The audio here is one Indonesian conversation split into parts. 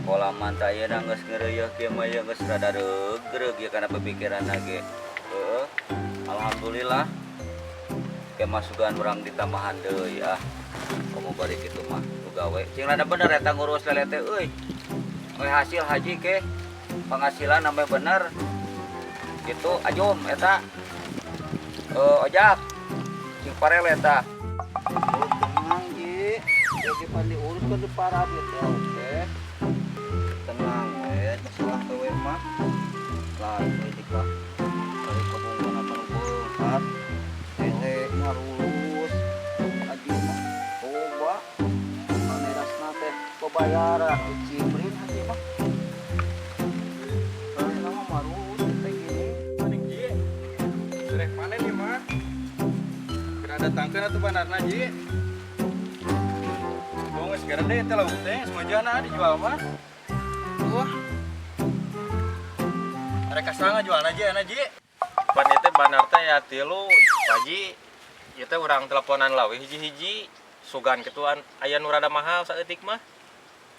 kolaman taya nangis ngereyah kieu mah ya geus rada regreg ya kana pemikiran ge. Alhamdulillah kemasukan urang di tambahan deui komo bari kitu mah tu gawe cing rada bener eta ngurus lele teh euy. We hasil haji ke penghasilan nambah bener gitu ajum eta ojak cing parel eta. Tenang ji jadi pandi urus ke depan dia teh oke. Tenang masalah kewe mah lah ini kah dari kebungan apa beunghar tele ngarulus aji mah coba manerasna teh kebayaran cibrin hati mah soalnya nama marus teh gini maning ji surek mana nih mah kena datangkeun atuh bandarna ji geus gede teh lauk teh semajana dijual mah. Wah. Mereka sangat jual aja enak ji. Pan itu banar teh ya tilu Paji. Ieu teh urang teleponan lawih hiji-hiji. Sugan kituan aya nu rada mahal saeutik mah.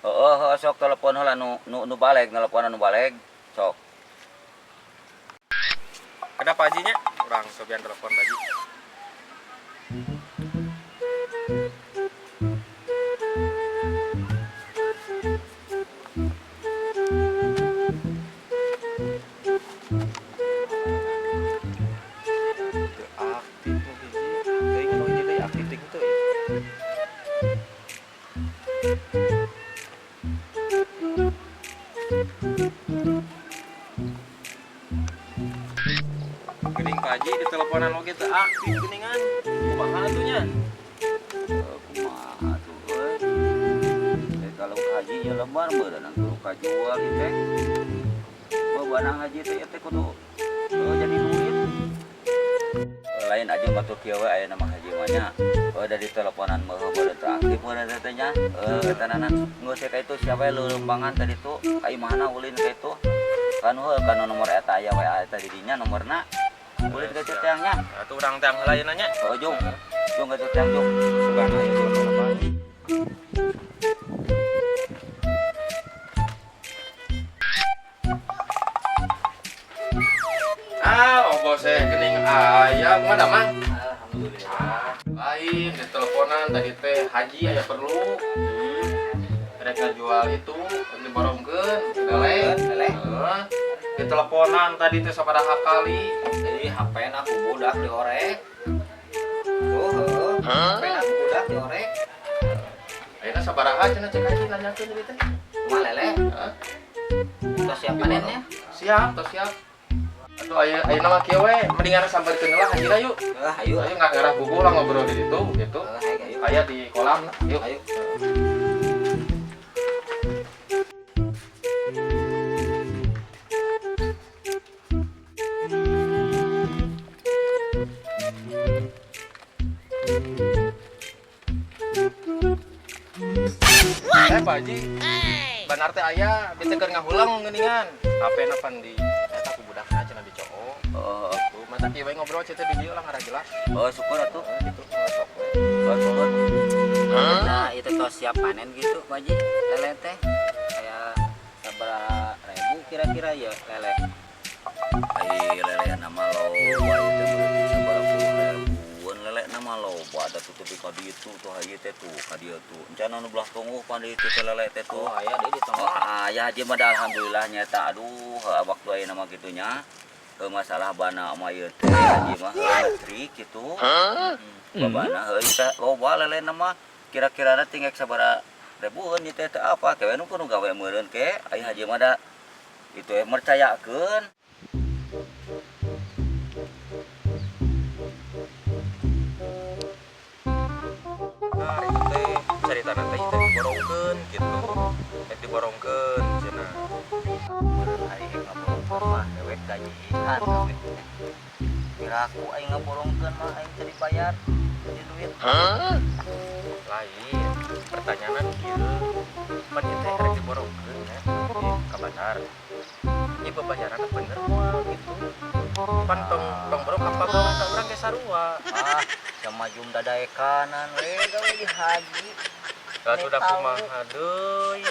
Heeh, sok telepon heula nu baleg, nelpon nu baleg. Sok. Kenapa Pajinya? Urang sobian telepon Paji. Gening Paji di teleponan lo gitu aktif geningan. Kumaha atunya? Kumaha tuh euy. Kalau haji nya lembar meureun anggur kajual ieu teh. Bebanang haji teh teh kudu jadi duit. Lain aja batur kieu we aya nama haji mah nya. Dari teleponan mah beureun teu aktif meureun teh nya. Etanana geus ka itu siapa leureumbangan tadi tuh ka imahna ulin ka itu. Kan nomor eta aya we eta di dinya nomorna. Ulin ka teangnya. Atuh urang teh heula nanya. Jung ka teang jung. Sugan aya telepon Paji. Bos gening aya kumaha Mang? Alhamdulillah. Lain di teleponan tadi teh haji aya perlu. Mereka jual itu diborongkeun lele. Di teleponan tadi teh sabaraha kali. Jadi HP-na aku budak diorek. HP-na aku budak diorek. Ayeuna sabaraha cenah cek haji nanyakeun deui teh. Kumaha lele? Tos siap panennya? Siap, tos siap. Atuh ayeuna mah kieu we mendingan sampeurkeun lah hajina yuk. Ayo. Ayo ngarah bubul lah ngobrol di situ gitu. Aya di kolam yuk. Ayo. Pak Haji. Benar teh aya bete keur ngahulang geuningan. HP-na pan di eta ku budakna cenah dicoo. Tuh masa kieu we ngobrol cenah di dieu lah ngara jelas. Syukur atuh. Gitu sok we. Syukur. Nah, itu tos siap panen gitu, Pak Haji. Lele teh kayak sabaraha ribu kira-kira ya lele. Ai lele nama lo, itu berarti sabaraha puluh ribuan lele nama lo. Ada tutupi ka dieu tuh haji teh tuh ka dieu tuh. Encana nu belah tunggu pan dieu teh lele teh tuh. Aya deui di tengah. Aya haji mah alhamdulillah nyata aduh waktu ayeuna mah kitunya. Masalah bana mah ieu teh haji mah listrik kitu. Babana heuh teh loba lelena mah kira-kirana tinggal sabaraha ribuan ieu teh apa kewe nu kudu gawe meureun ke aya haji mah da itu mercayakeun. Nah, itu teh caritana teh diborongkeun gitu. Diborongkeun cenah. Aing ngaborongkeun mah dewek gajian gawe. Kiraku aing ngaborongkeun mah aing teu dibayar jadi duit. Lain, pertanyaan kieu. Pan ieu teh rek diborongkeun ya ka bandar. Ieu babayaran bener moal gitu. Pan tong borong apa gawe ka urang ge sarua. Sama jum dadaekanan we gawe di haji. Atuh da kumaha deui.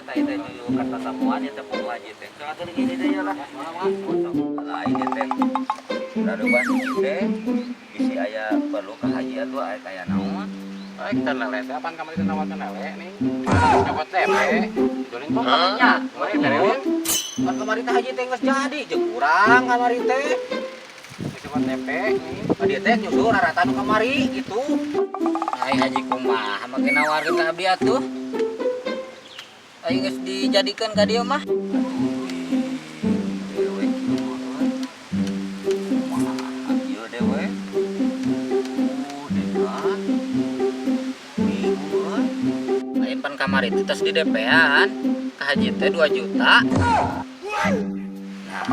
eta teh nyuyu kata tamuan eta Pak Haji teh. Katur gini deh ya lah. Nah ini teh. Daruban teh bisi aya perlu kahajian tuh aya kaya naon. Baik kita lele teh apaan kamari teh nawarkan lele nih. Coba tepe. Jolin kok kamarinya. Kamari bereun. Kan kemarin teh haji teh geus jadi jeung urang kamari teh. Coba tepe nih. Dia teh nyusul rarata nu kamari gitu. Ai haji kumaha make nawarkeun ka abdi atuh. Ai geus dijadikeun ka dieu mah. Dewe kumaha ieu dewe. Dewa. Bingung. Lain pan kamari teh tos di DP-an. Ka haji teh 2 juta. Nah,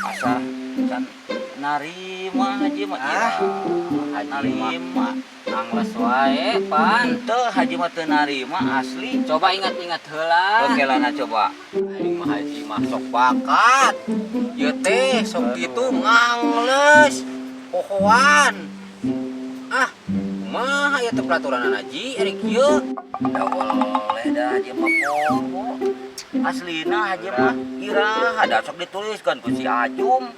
asa can narima haji mah narima angles wae pan teu haji mah teu narima asli coba ingat-ingat heula oke lana coba Aing mah haji mah sok bakat. Ieu teh sok kitu ngangles pohoan. Ah, kumaha ieu teh peraturan haji ari kieu? da boleh dah haji mah poho aslina haji mah iraha da sok dituliskeun ku si Ajum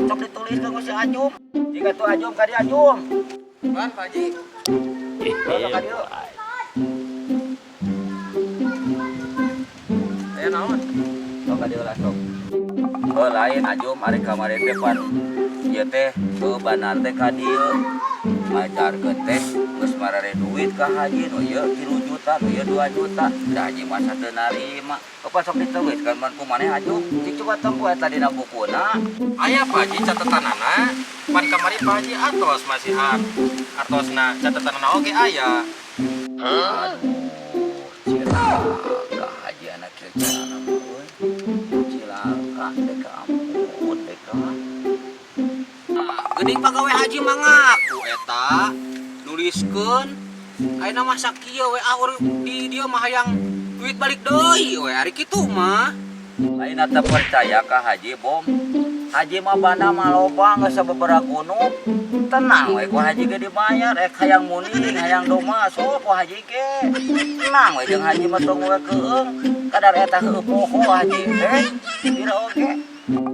sok dituliskeun ku si Ajum jika tuh Ajum ka di Ajum Pan Pak Haji. Kalau ka dieu Aya naon? sok ka dieu lah sok lain Ajum ari kamari teh pan ieu teh teu banar teh ka dieu ngajarkeun teh geus marare duit ka haji nu ieu 3 juta nu ieu 2 juta da haji masa teu narima apa sok dituliskeun man kumaneh Ajum cik coba tempo eta dina bukuna Aya Pak Haji catatanana. Pan kamari Pak Haji atos masihan. Artosna catatanana oge aya. cilaka haji anak kerjana euy cilaka deka ampun deka Geuning pagawe haji mah ngaku eta nuliskeun ayeuna mah sakieu we urang di dieu mah hayang duit balik deui we ari kitu mah. lain teu percaya ka haji bom haji mah bana mah loba geus sababaraha gunung tenang we ku haji ge dibayar hayang muning hayang doma sok ku haji ge tenang we jeung haji mah tong we keung kadar eta heuh poho haji teh dira oge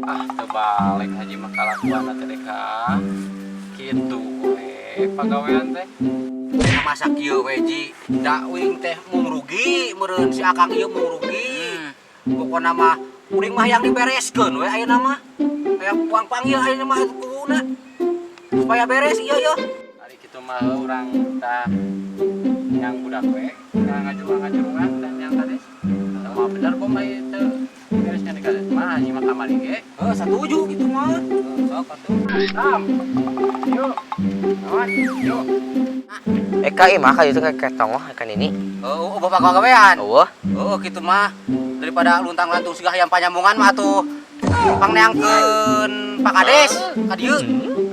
Ah, terbalik haji mah kalakuan teh deka. Kitu we pagawean teh. Ayeuna mah sakieu we ji da uing teh mung rugi meureun si akang ieu mung rugi. Pokona mah uring mah yang dibereskeun we ayeuna mah. Aya puang-puang ieu ayeuna mah kuuna. Supaya beres ieu yeuh. Hari kitu mah urang tah yang budak we, ngajurungan dan yang kades. Sama bener bom ai teu beresnya di kades mah haji mah kamari ge. Setuju gitu mah. sok atuh Tam. Yuk. Awas, yuk. Eka imah kayu itu kayak tongoh kan ini. Oh, bapak kagawean. Oh, Oh, gitu mah. Daripada luntang-lantung sigah yang panyambungan mah atuh pangneangkeun Pak Kades ka dieu.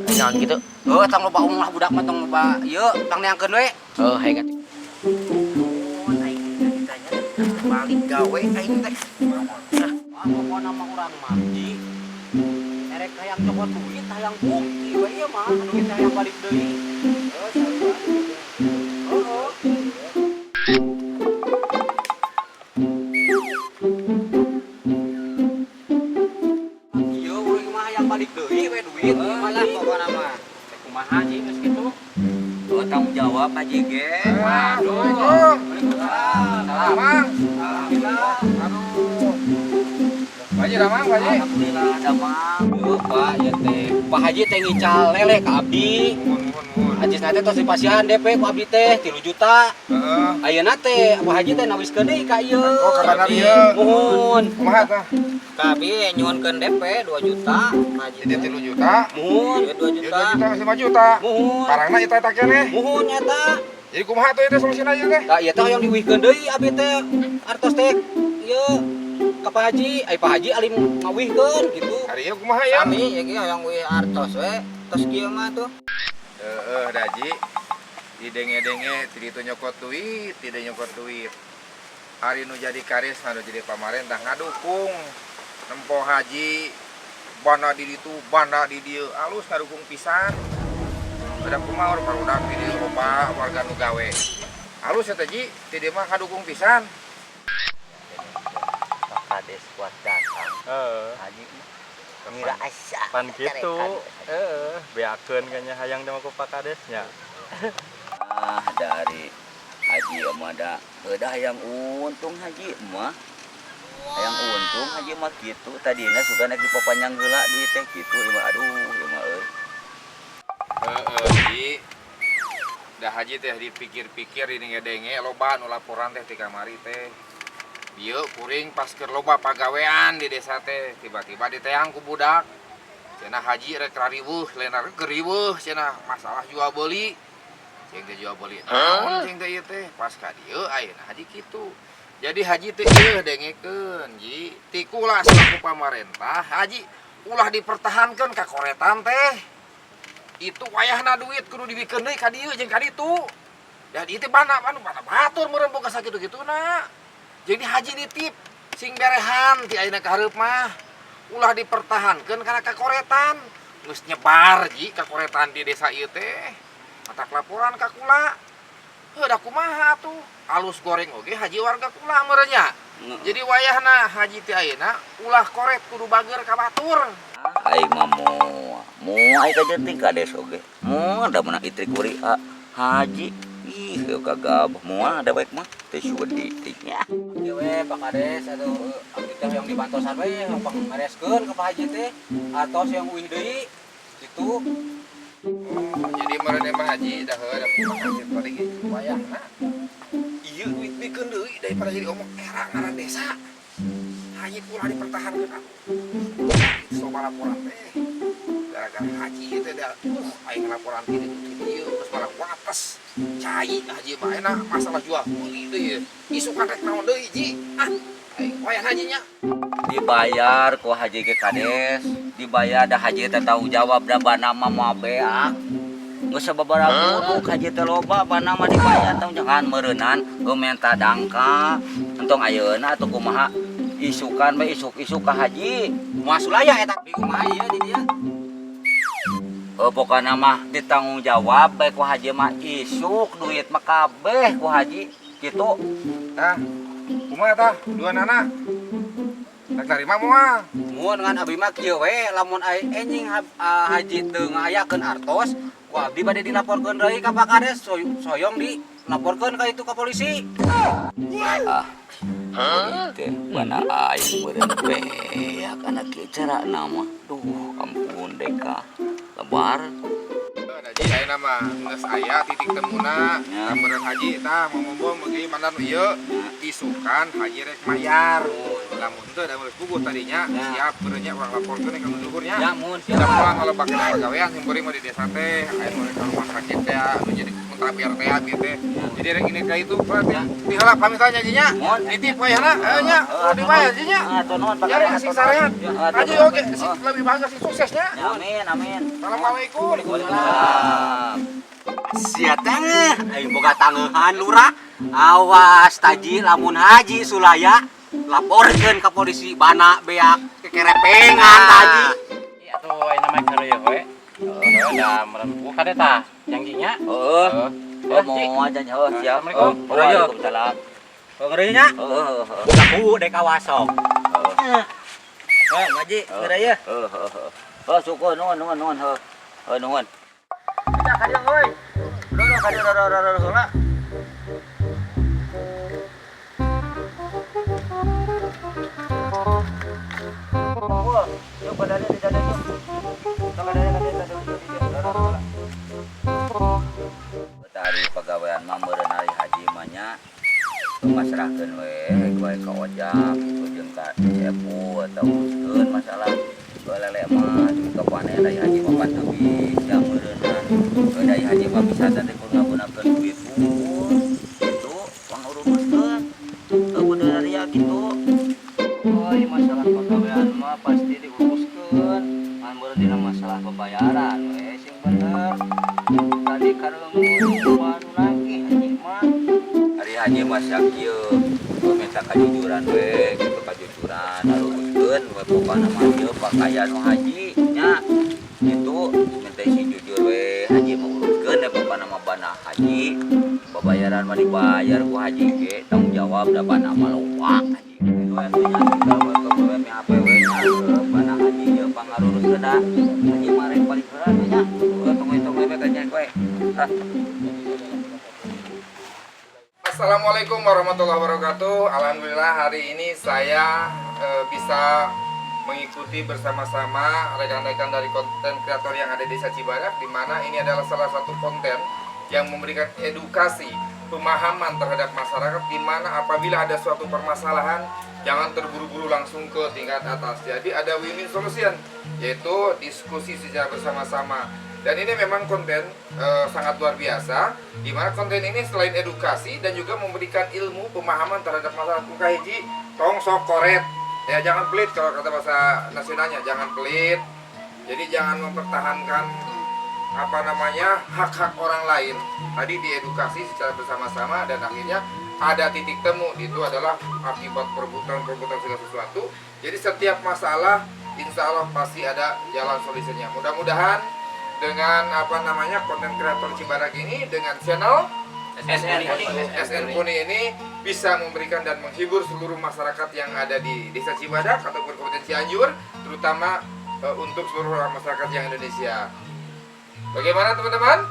jangan gitu. Oh, tong loba umlah budak mah tong loba ieu pangneangkeun we. Oh, hai kan. Balik gawe aing teh. Nah, pokona mah urang mah ji. Erek hayang cokot duit hayang bukti we ieu mah duit hayang balik deui. Oh, sarua. Oh. Ieu urang mah hayang balik deui we duit ieu mah lah pokona mah. Teh kumaha haji geus kitu? oh tanggung jawab haji ge Aduh. Waalaikumsalam. Damang. Alhamdulillah. Aduh. Pak Haji damang, Pak Haji. alhamdulillah damang Yeuh, Pak, ieu teh Pak Haji teh ngical lele ka abdi. Mun. Ajisna teh tos dipasihan DP ku abdi teh 3 juta. Heeh. Ayeuna teh Pak Haji teh nawiskeun deui ka ieu. Oh, ka dana Abdi. ieu. Muhun. Kumaha tah? Ka abdi nyuhunkeun DP 2 juta. Pak Haji Jadi teh. 3 juta. Muhun, Ieu 2 2 juta. juta masih 5 juta. Muhun. Barangna eta eta keneh. Muhun nyata. Jadi kumaha tuh itu solusina ieu teh? Da ieu teh hoyong diwihkeun deui abdi teh artos teh ieu ka Pak Haji. Ai Pak Haji alin ngawihkeun gitu. Hari ieu kumaha ya? Sami ya ge hoyong wih artos we. Tos kieu mah tuh. Daji. Didenge-denge ti ditu nyokot duit, tidak nyokot duit. Hari nu jadi karis anu jadi pamarentah ngadukung nempo haji bana di ditu, bana di dieu alus ngadukung pisan. Ada kumaha barudak di dieu loba warga nu gawe. Alus eta ji, ti dieu mah kadukung pisan. Kades kuat datang. Haji ngira asa. Pan gitu. Beakeun kayaknya hayang sama ku Pak Kadesnya. Dari Haji mah ada yang untung Haji mah. Yang untung Haji mah gitu. Tadina suka naik di papanyang heula duit teh gitu. Aduh, ieu mah euy. Ji. Dah Haji teh dipikir-pikir ini ngedenge loba nu laporan teh ti kamari teh. Dieu kuring pas keur loba pagawean di desa teh tiba-tiba diteang ku budak. Cenah Haji rek rariweuh, lain rek riweuh cenah masalah jual beli. Cing teh jual beli naon cing teh ieu teh pas ka dieu ayeuna Haji kitu. Jadi Haji teh ieu dengekeun Ji, tikulah selaku pamarentah Haji ulah dipertahankeun ka koretan teh. Itu wayahna duit kudu dibikeun deui ka dieu jeung ka ditu. Dan itu bana batur meureun boga sakitu-kituna. Jadi Haji nitip sing berehan ti ayeuna ka hareup mah ulah dipertahankeun kana kakoretan. Geus nyebar Ji kakoretan di desa ieu teh. Matak laporan ka kula. Heuh da kumaha tuh? Alus goreng oge Haji warga kula meureun nya. Jadi wayahna Haji ti ayeuna ulah koret kudu bager ka batur. Ai mah moal ai ka jeung Kades oge. Moal da meunang istri kuri Haji. Ih, kagak moal ada baik mah teh sudi nya. Ieu we Pak Kades atuh abdi teh yang dibantosan we numpang mereskeun ka Pak Haji teh atos yang uih deui kitu. Jadi meureun emang Haji dah heuh da pemahaman paling wayahna. Ieu duit bikeun deui daripada jadi omong era ngaran desa. Haji ulah dipertahankeun atuh. Soal laporan teh. Gara-gara Haji teh da aing laporan ti dieu terus malah wates. Cai Haji mah enak masalah jual beli deui. Isukan rek naon deui Ji? Aing wayahna Haji nya. Dibayar ku Haji ke Kades, dibayar dah Haji teh tanggung jawab da bana mah moal beak. Geus sababaraha kudu Haji teh loba bana mah dibayar tanggung jawab meureunan menta dangka. Entong ayeuna atuh kumaha isukan we isuk-isuk ka Haji. Moal sulaya eta di kumaha ieu di dieu. Pokokna mah ditanggung jawab bae ku Haji mah isuk duit mah kabeh ku Haji kitu. Tah, kumaha tah? Duanana? Rek narima moal. Mun ngan abdi mah kieu we lamun enjing Haji teu ngayakeun artos, ku abdi bade dilaporkeun deui ka Pak Kades soyong dilaporkeun ka itu ka polisi. Teh bana aing meureun beak anak kieu carana mah. Duh, ampun deka. Lebar. Haji ayeuna mah geus aya titik temuna. Meureun Haji tah momombong beuki mandan ieu isukan Haji rek mayar. Lamun teu da geus puguh tadinya siap meureun nya urang laporkeun ka luhurnya. Ya mun Siap pulang kalau pakai pagawean sing beuring mah di desa teh aya nu ka rumah sakit teh anu jadi kontrapiar teh gitu. Jadi rek ini ka itu di heula pamit aja Ji nya. Nitip wayahna aya nya dibayar Ji nya. Atuh nuhun Pak Ya rek sing sarehat. Haji oge sing lebih bangga sing suksesnya. Amin. Assalamualaikum. Waalaikumsalam. sia teh aing boga tangeuhan lurah. Awas taji lamun Haji sulaya laporkeun ka polisi bana beak kekerepengan taji. Iya tuh ayeuna mah kareueuh we. Da meureun ku kade tah janjinya. Heeh. Mau aja nyaho siap. Waalaikumsalam. Ngeureun nya? Laku dek awasong. Ngaji ngeureuy. Syukur nuhun. Nuhun. Cak kadang euy. Duh kadang heula. Yuk badannya di dada yuk. Dari pegawaian mah meureun hari haji mah nya masrahkeun we ka ojak kitu jeung ka cepu atau uruskeun masalah lele mah ka panen dari haji mah pan habis yang meureunan dari haji mah bisa teh kudu ngagunakeun duit itu panguruskeun bener ya gitu. Oh, masalah pegawaian mah pasti diuruskeun. Mun meureun dina masalah pembayaran we sing bener. Tadi kareung lagi haji mah. Hari haji mah sak kieu minta kajujuran we, gitu kajujuran haruskeun we pokona mah ieu pakaian nu haji nya. Itu minta si jujur we haji mah uruskeun da pokona mah bana haji. Babayaran mah dibayar ku haji ge, tanggung jawab da bana mah loba haji. we atunya tinggal foto we mi APW nya bana haji jeung pangarurus geda haji mare paling berat nya tunggu we tanya we Assalamualaikum warahmatullahi wabarakatuh. Alhamdulillah hari ini saya bisa mengikuti bersama-sama rekan-rekan dari konten kreator yang ada di Desa Cibadak, di mana ini adalah salah satu konten yang memberikan edukasi, pemahaman terhadap masyarakat, di mana apabila ada suatu permasalahan jangan terburu-buru langsung ke tingkat atas. Jadi ada win-win solution, yaitu diskusi secara bersama-sama. Dan ini memang konten sangat luar biasa, di mana konten ini selain edukasi dan juga memberikan ilmu pemahaman terhadap masyarakat. Muka hiji tong sok koret, ya jangan pelit kalau kata bahasa nasionalnya, jangan pelit. Jadi jangan mempertahankan hak-hak orang lain. Tadi diedukasi secara bersama-sama dan akhirnya ada titik temu, itu adalah akibat perbuatan segala sesuatu. Jadi setiap masalah insya Allah pasti ada jalan solusinya. Mudah-mudahan dengan konten kreator Cibadak ini dengan channel SN Kuni ini bisa memberikan dan menghibur seluruh masyarakat yang ada di Desa Cibadak ataupun Kabupaten Cianjur, terutama untuk seluruh masyarakat yang Indonesia. Bagaimana teman-teman?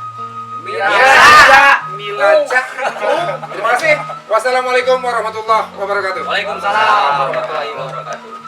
Milaca. Terima kasih. Wassalamualaikum warahmatullahi wabarakatuh. Waalaikumsalam warahmatullahi wabarakatuh.